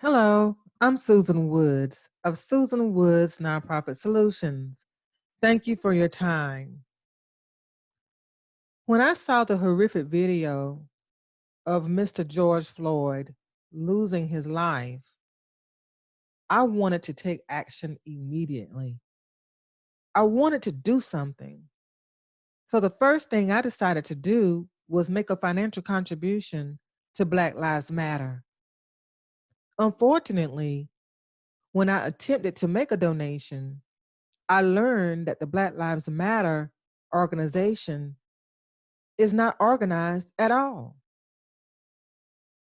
Hello, I'm Susan Woods of Susan Woods Nonprofit Solutions. Thank you for your time. When I saw the horrific video of Mr. George Floyd losing his life, I wanted to take action immediately. I wanted to do something. So the first thing I decided to do was make a financial contribution to Black Lives Matter. Unfortunately, when I attempted to make a donation, I learned that the Black Lives Matter organization is not organized at all.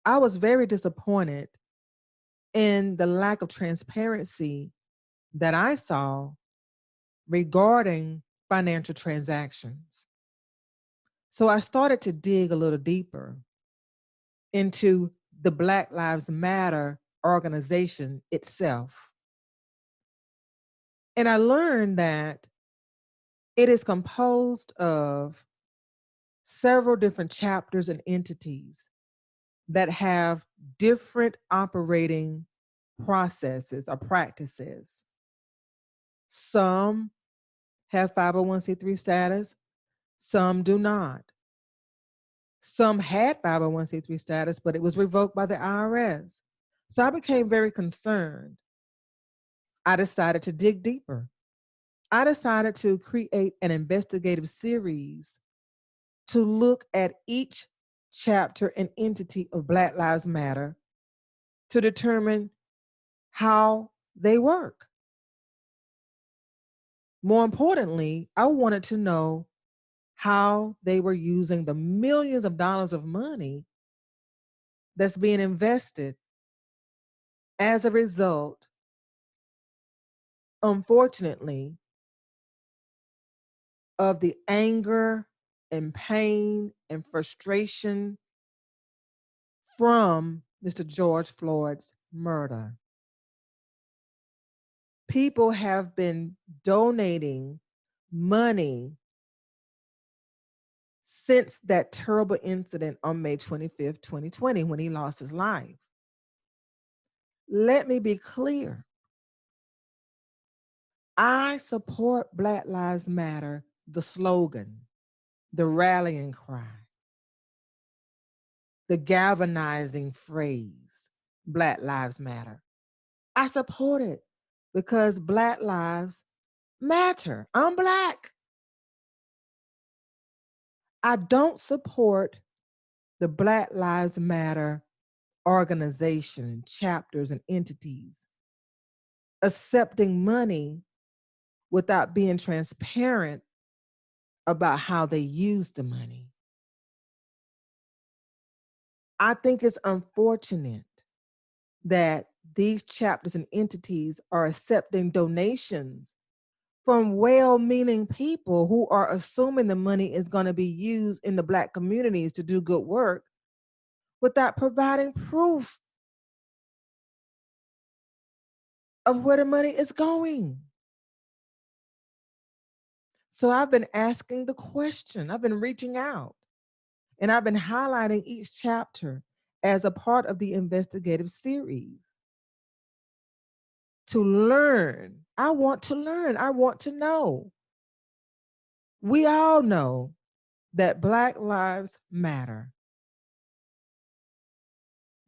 I was very disappointed in the lack of transparency that I saw regarding financial transactions. So I started to dig a little deeper into the Black Lives Matter organization itself. And I learned that it is composed of several different chapters and entities that have different operating processes or practices. Some have 501c3 status, some do not. Some had 501c3 status, but it was revoked by the IRS. So I became very concerned. I decided to dig deeper. I decided to create an investigative series to look at each chapter and entity of Black Lives Matter to determine how they work. More importantly, I wanted to know how they were using the millions of dollars of money that's being invested as a result, unfortunately, of the anger and pain and frustration from Mr. George Floyd's murder. People have been donating money since that terrible incident on May 25th, 2020, when he lost his life. Let me be clear. I support Black Lives Matter, the slogan, the rallying cry, the galvanizing phrase, Black Lives Matter. I support it because Black lives matter. I'm Black. I don't support the Black Lives Matter organization, chapters, and entities accepting money without being transparent about how they use the money. I think it's unfortunate that these chapters and entities are accepting donations from well-meaning people who are assuming the money is going to be used in the Black communities to do good work without providing proof of where the money is going. So I've been asking the question, I've been reaching out, and I've been highlighting each chapter as a part of the investigative series to learn. I want to learn. I want to know. We all know that Black lives matter,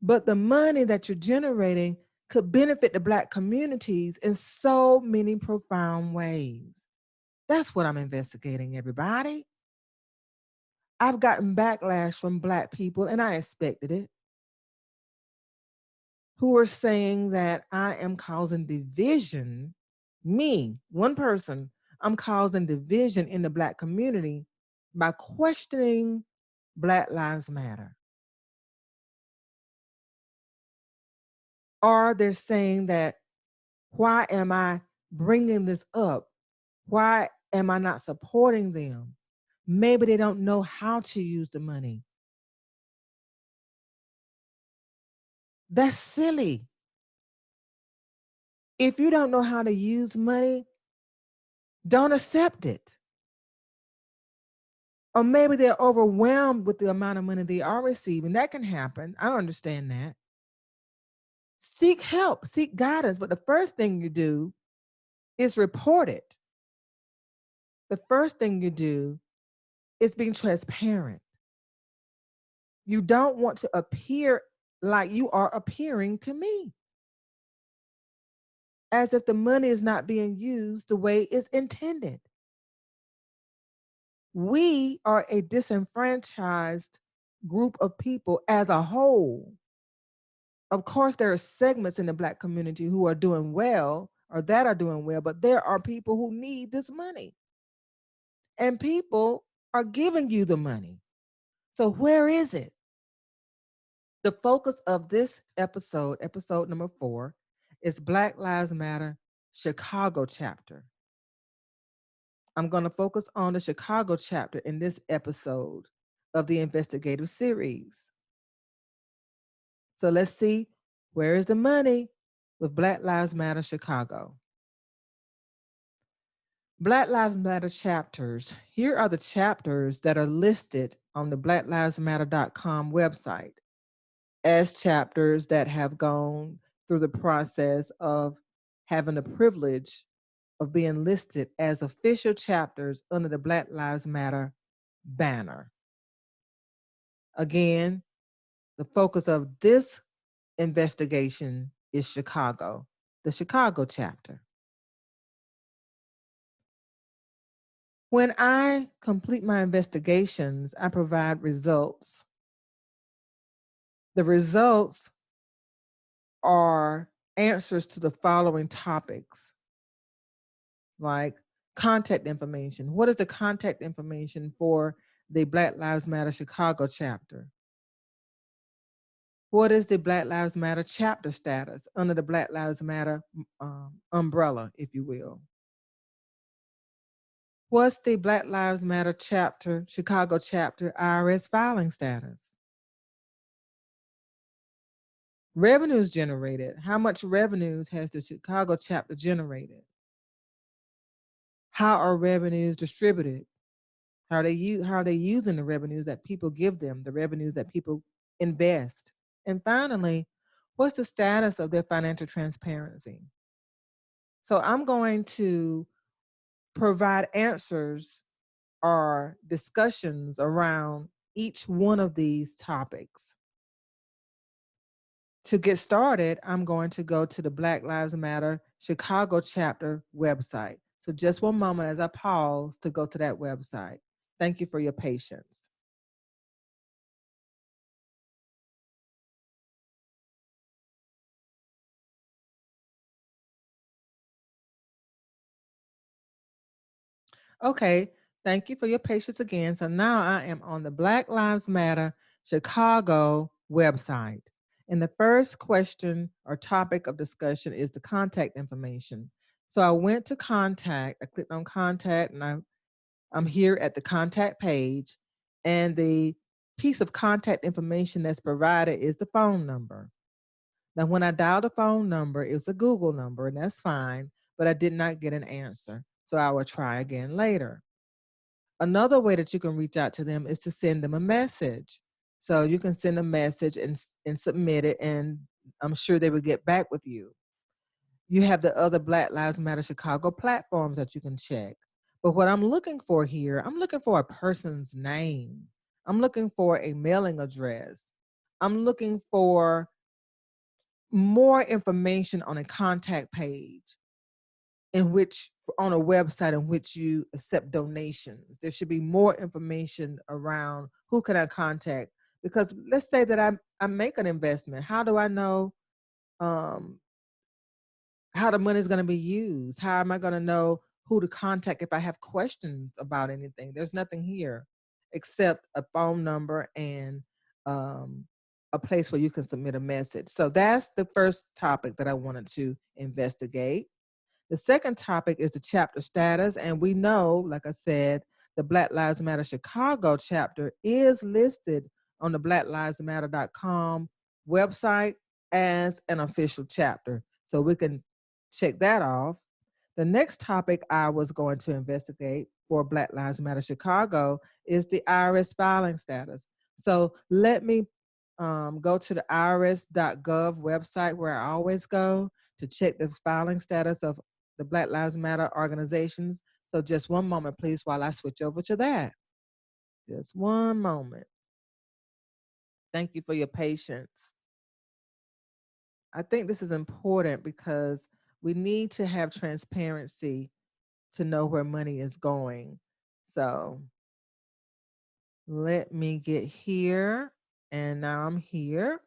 but the money that you're generating could benefit the Black communities in so many profound ways. That's what I'm investigating, everybody. I've gotten backlash from Black people, and I expected it, who are saying that I am causing division. Me, one person, I'm causing division in the Black community by questioning Black Lives Matter. Or they're saying that, why am I bringing this up? Why am I not supporting them? Maybe they don't know how to use the money. That's silly. If you don't know how to use money, don't accept it. Or maybe they're overwhelmed with the amount of money they are receiving. That can happen. I understand that. seek help, seek guidance. But the first thing you do is report it. The first thing you do is being transparent. You don't want to appear like you are appearing to me, as if the money is not being used the way it's intended. We are a disenfranchised group of people as a whole. Of course, there are segments in the Black community who are doing well or that are doing well, but there are people who need this money. And people are giving you the money. So where is it? The focus of this episode, episode number 4, is Black Lives Matter Chicago chapter. I'm going to focus on the Chicago chapter in this episode of the Investigative Series. So let's see, where is the money with Black Lives Matter Chicago? Black Lives Matter chapters. Here are the chapters that are listed on the blacklivesmatter.com website as chapters that have gone through the process of having the privilege of being listed as official chapters under the Black Lives Matter banner. Again, the focus of this investigation is Chicago, the Chicago chapter. When I complete my investigations, I provide results. The results are answers to the following topics, like contact information. What is the contact information for the Black Lives Matter Chicago chapter? What is the Black Lives Matter chapter status under the Black Lives Matter umbrella, if you will? What's the Black Lives Matter chapter, Chicago chapter IRS filing status? Revenues generated. How much revenues has the Chicago chapter generated? How are revenues distributed? How are they using the revenues that people give them, the revenues that people invest? And finally, what's the status of their financial transparency? So I'm going to provide answers or discussions around each one of these topics. To get started, I'm going to go to the Black Lives Matter Chicago chapter website. So just one moment as I pause to go to that website. Thank you for your patience. Okay, thank you for your patience again. So now I am on the Black Lives Matter Chicago website. And the first question or topic of discussion is the contact information. So I went to contact, I clicked on contact, and I'm here at the contact page. And the piece of contact information that's provided is the phone number. Now, when I dialed the phone number, it was a Google number, and that's fine, but I did not get an answer. So I will try again later. Another way that you can reach out to them is to send them a message. So you can send a message and submit it, and I'm sure they will get back with you. You have the other Black Lives Matter Chicago platforms that you can check. But what I'm looking for here, I'm looking for a person's name. I'm looking for a mailing address. I'm looking for more information on a contact page in which on a website in which you accept donations. There should be more information around who can I contact, because let's say that I make an investment. How do I know how the money is going to be used? How am I going to know who to contact if I have questions about anything? There's nothing here except a phone number and a place where you can submit a message. So that's the first topic that I wanted to investigate. The second topic is the chapter status. And we know, like I said, the Black Lives Matter Chicago chapter is listed on the blacklivesmatter.com website as an official chapter. So we can check that off. The next topic I was going to investigate for Black Lives Matter Chicago is the IRS filing status. So let me go to the irs.gov website where I always go to check the filing status of the Black Lives Matter organizations. So just one moment, please, while I switch over to that. Just one moment. Thank you for your patience. I think this is important because we need to have transparency to know where money is going. So let me get here. And now I'm here.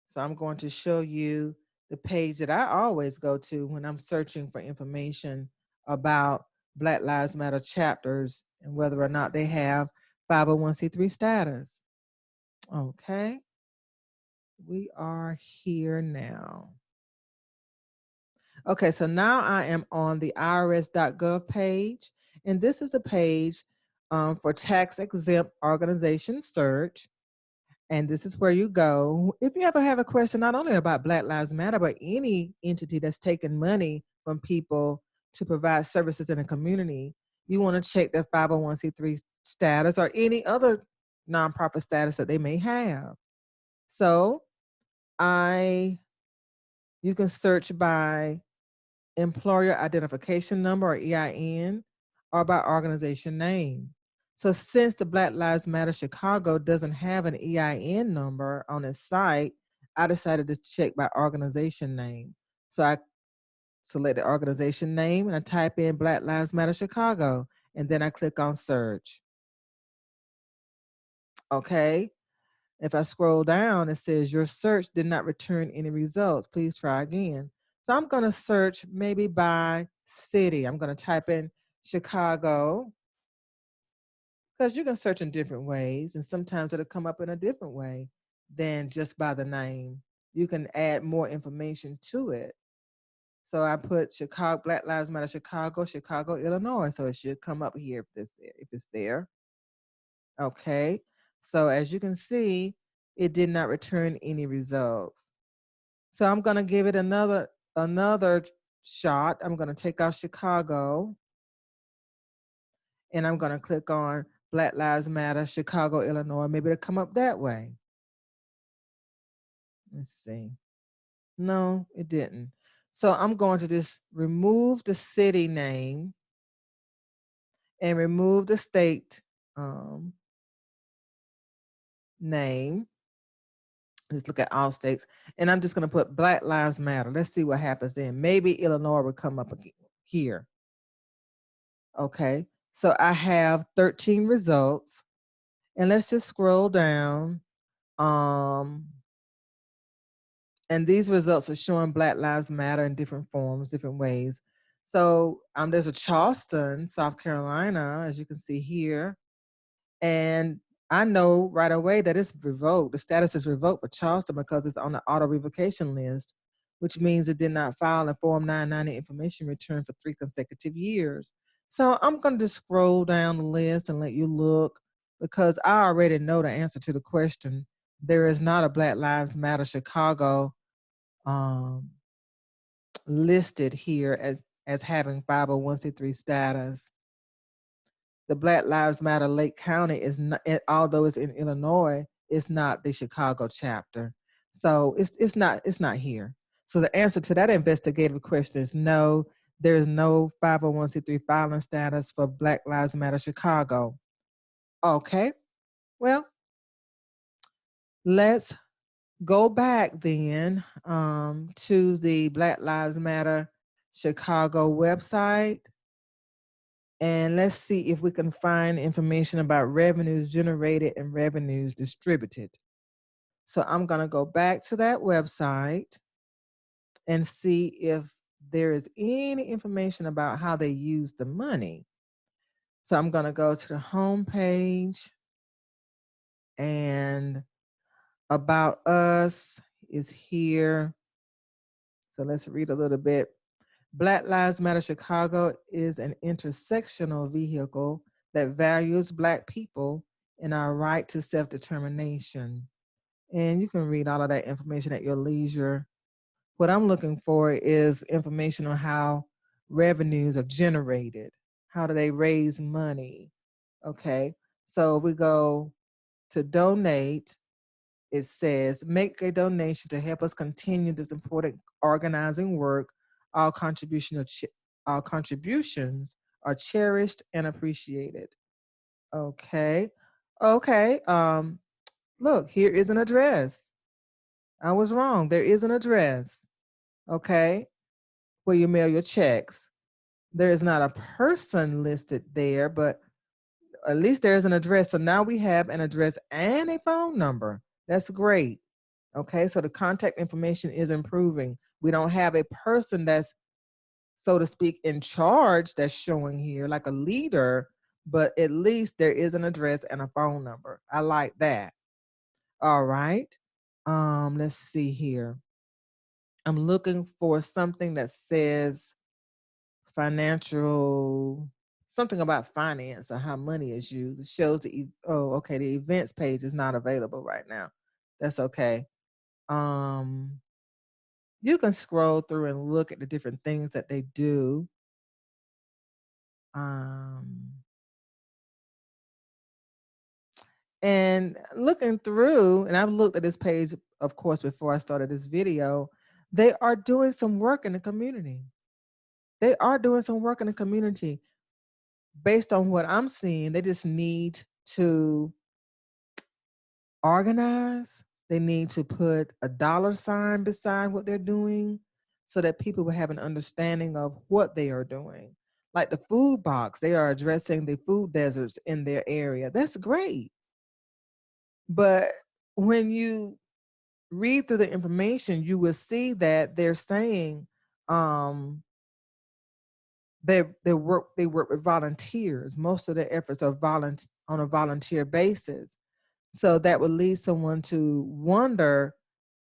So I'm going to show you the page that I always go to when I'm searching for information about Black Lives Matter chapters and whether or not they have 501c3 status. Okay. We are here now. Okay, so now I am on the irs.gov page, and this is a page for tax exempt organization search. And this is where you go. If you ever have a question, not only about Black Lives Matter, but any entity that's taking money from people to provide services in a community, you want to check their 501c3 status or any other nonprofit status that they may have. So you can search by employer identification number or EIN or by organization name. So since the Black Lives Matter Chicago doesn't have an EIN number on its site, I decided to check by organization name. So I select the organization name and I type in Black Lives Matter Chicago, and then I click on search. Okay. If I scroll down, it says your search did not return any results. Please try again. So I'm going to search maybe by city. I'm going to type in Chicago because you can search in different ways, and sometimes it'll come up in a different way than just by the name. You can add more information to it. So I put Chicago, Black Lives Matter Chicago, Chicago, Illinois. So it should come up here if it's there. Okay. So as you can see, it did not return any results. So I'm going to give it another shot. I'm going to take out Chicago and I'm going to click on Black Lives Matter, Chicago, Illinois. Maybe it'll come up that way. Let's see. No, it didn't. So I'm going to just remove the city name and remove the state name. Let's look at all states. And I'm just going to put Black Lives Matter. Let's see what happens then. Maybe Illinois will come up here. Okay. So I have 13 results. And let's just scroll down. And these results are showing Black Lives Matter in different forms, different ways. So there's a Charleston, South Carolina, as you can see here. And I know right away that it's revoked. The status is revoked for Charleston because it's on the auto revocation list, which means it did not file a Form 990 information return for 3 consecutive years. So I'm going to just scroll down the list and let you look because I already know the answer to the question. There is not a Black Lives Matter Chicago listed here as having 501c3 status. The Black Lives Matter Lake County is not, although it's in Illinois, it's not the Chicago chapter. So it's not here. So the answer to that investigative question is no, there is no 501c3 filing status for Black Lives Matter Chicago. Okay, well, let's go back then to the Black Lives Matter Chicago website. And let's see if we can find information about revenues generated and revenues distributed. So I'm going to go back to that website and see if there is any information about how they use the money. So I'm going to go to the home page, and About Us is here. So let's read a little bit. Black Lives Matter Chicago is an intersectional vehicle that values Black people and our right to self-determination. And you can read all of that information at your leisure. What I'm looking for is information on how revenues are generated. How do they raise money? Okay, so we go to donate, it says, make a donation to help us continue this important organizing work. All all contributions are cherished and appreciated. Okay. Okay. Look, here is an address. I was wrong. There is an address. Okay. Where you mail your checks. There is not a person listed there, but at least there's an address. So now we have an address and a phone number. That's great. Okay, so the contact information is improving. We don't have a person that's, so to speak, in charge that's showing here, like a leader, but at least there is an address and a phone number. I like that. All right. Let's see here. I'm looking for something that says financial, something about finance or how money is used. It shows the, oh, okay, the events page is not available right now. That's okay. You can scroll through and look at the different things that they do. Um, and looking through, and I've looked at this page, of course, before I started this video, they are doing some work in the community. They are doing some work in the community. Based on what I'm seeing, they just need to organize. They need to put a dollar sign beside what they're doing so that people will have an understanding of what they are doing. Like the food box, they are addressing the food deserts in their area. That's great. But when you read through the information, you will see that they're saying they work with volunteers. Most of their efforts are on a volunteer basis. So that would lead someone to wonder,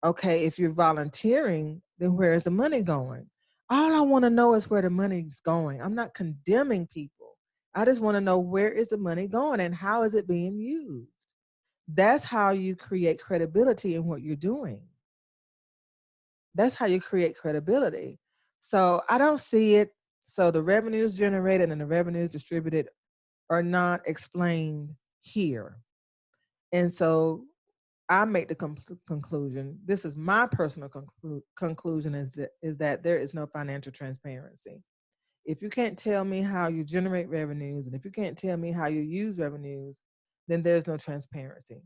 okay, if you're volunteering, then where is the money going? All I want to know is where the money is going. I'm not condemning people. I just want to know, where is the money going and how is it being used? That's how you create credibility in what you're doing. That's how you create credibility. So I don't see it. So the revenues generated and the revenues distributed are not explained here. And so I make the conclusion, this is my personal conclusion, is that there is no financial transparency. If you can't tell me how you generate revenues, and if you can't tell me how you use revenues, then there's no transparency.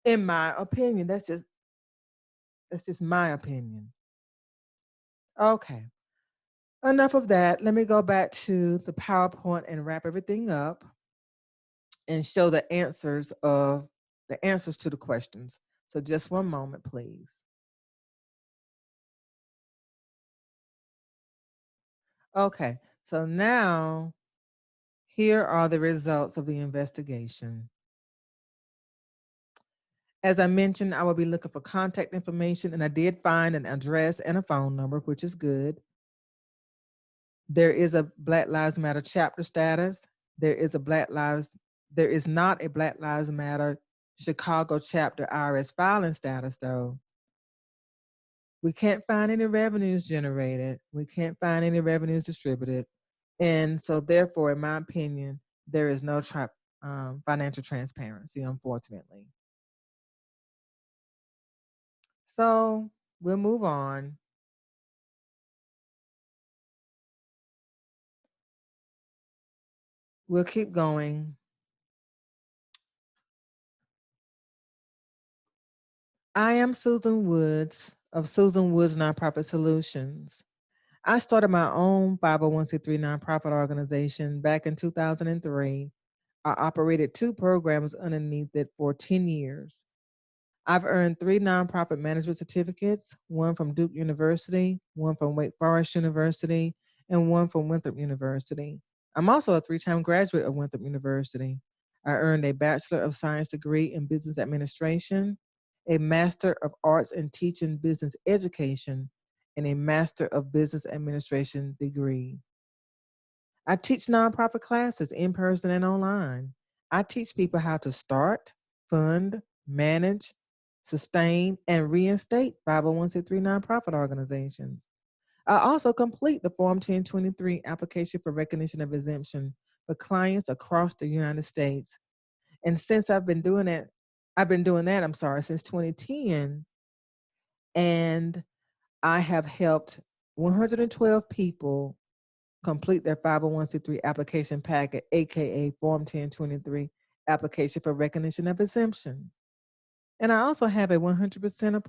In my opinion, that's just my opinion. Okay, enough of that. Let me go back to the PowerPoint and wrap everything up and show the answers to the questions. So just one moment, please. Okay, so now here are the results of the investigation. As I mentioned, I will be looking for contact information, and I did find an address and a phone number, which is good. There is a Black Lives Matter chapter status. There is not a Black Lives Matter Chicago chapter IRS filing status, though. We can't find any revenues generated. We can't find any revenues distributed. And so therefore, in my opinion, there is no financial transparency, unfortunately. So we'll move on. We'll keep going. I am Susan Woods of Susan Woods Nonprofit Solutions. I started my own 501c3 nonprofit organization back in 2003. I operated 2 programs underneath it for 10 years. I've earned 3 nonprofit management certificates, one from Duke University, one from Wake Forest University, and one from Winthrop University. I'm also a 3-time graduate of Winthrop University. I earned a Bachelor of Science degree in Business Administration, a Master of Arts in Teaching Business Education, and a Master of Business Administration degree. I teach nonprofit classes in person and online. I teach people how to start, fund, manage, sustain, and reinstate 501c3 nonprofit organizations. I also complete the Form 1023 application for recognition of exemption for clients across the United States. And since I've been doing it I've been doing that, I'm sorry, since 2010. And I have helped 112 people complete their 501c3 application packet, aka Form 1023 application for recognition of exemption. And I also have a 100%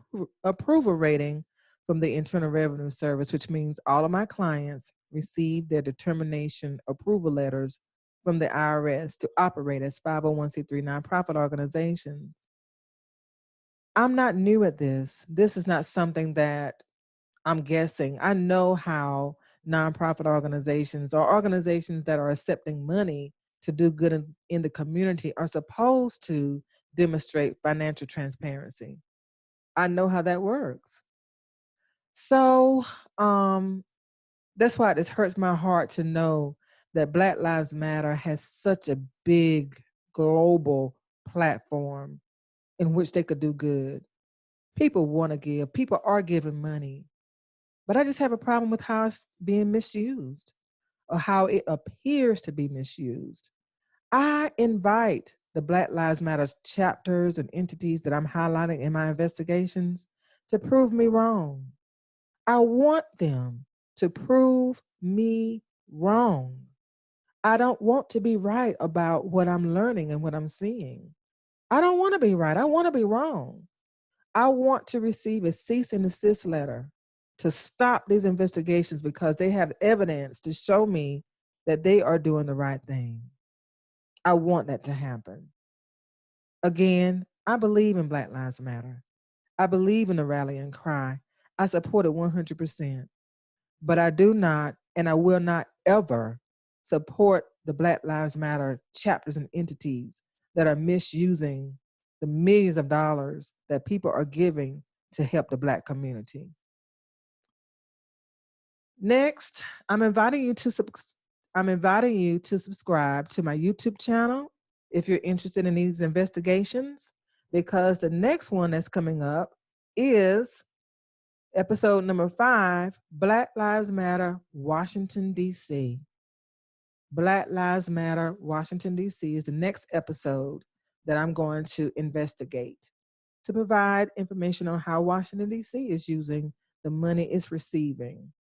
approval rating from the Internal Revenue Service, which means all of my clients receive their determination approval letters from the IRS to operate as 501c3 nonprofit organizations. I'm not new at this. This is not something that I'm guessing. I know how nonprofit organizations or organizations that are accepting money to do good in the community are supposed to demonstrate financial transparency. I know how that works. So that's why it hurts my heart to know that Black Lives Matter has such a big global platform in which they could do good. People want to give, people are giving money, but I just have a problem with how it's being misused or how it appears to be misused. I invite the Black Lives Matter chapters and entities that I'm highlighting in my investigations to prove me wrong. I want them to prove me wrong. I don't want to be right about what I'm learning and what I'm seeing. I don't want to be right. I want to be wrong. I want to receive a cease and desist letter to stop these investigations because they have evidence to show me that they are doing the right thing. I want that to happen. Again, I believe in Black Lives Matter. I believe in the rallying cry. I support it 100%. But I do not, and I will not ever support the Black Lives Matter chapters and entities that are misusing the millions of dollars that people are giving to help the Black community. Next, I'm inviting you to subscribe to my YouTube channel if you're interested in these investigations, because the next one that's coming up is episode number 5, Black Lives Matter, Washington, D.C. Black Lives Matter, Washington, D.C. is the next episode that I'm going to investigate to provide information on how Washington, D.C. is using the money it's receiving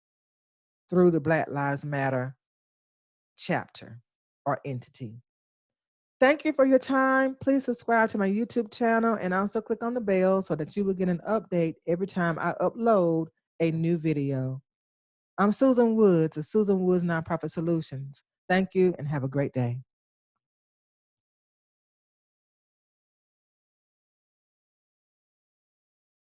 through the Black Lives Matter chapter or entity. Thank you for your time. Please subscribe to my YouTube channel and also click on the bell so that you will get an update every time I upload a new video. I'm Susan Woods of Susan Woods Nonprofit Solutions. Thank you and have a great day.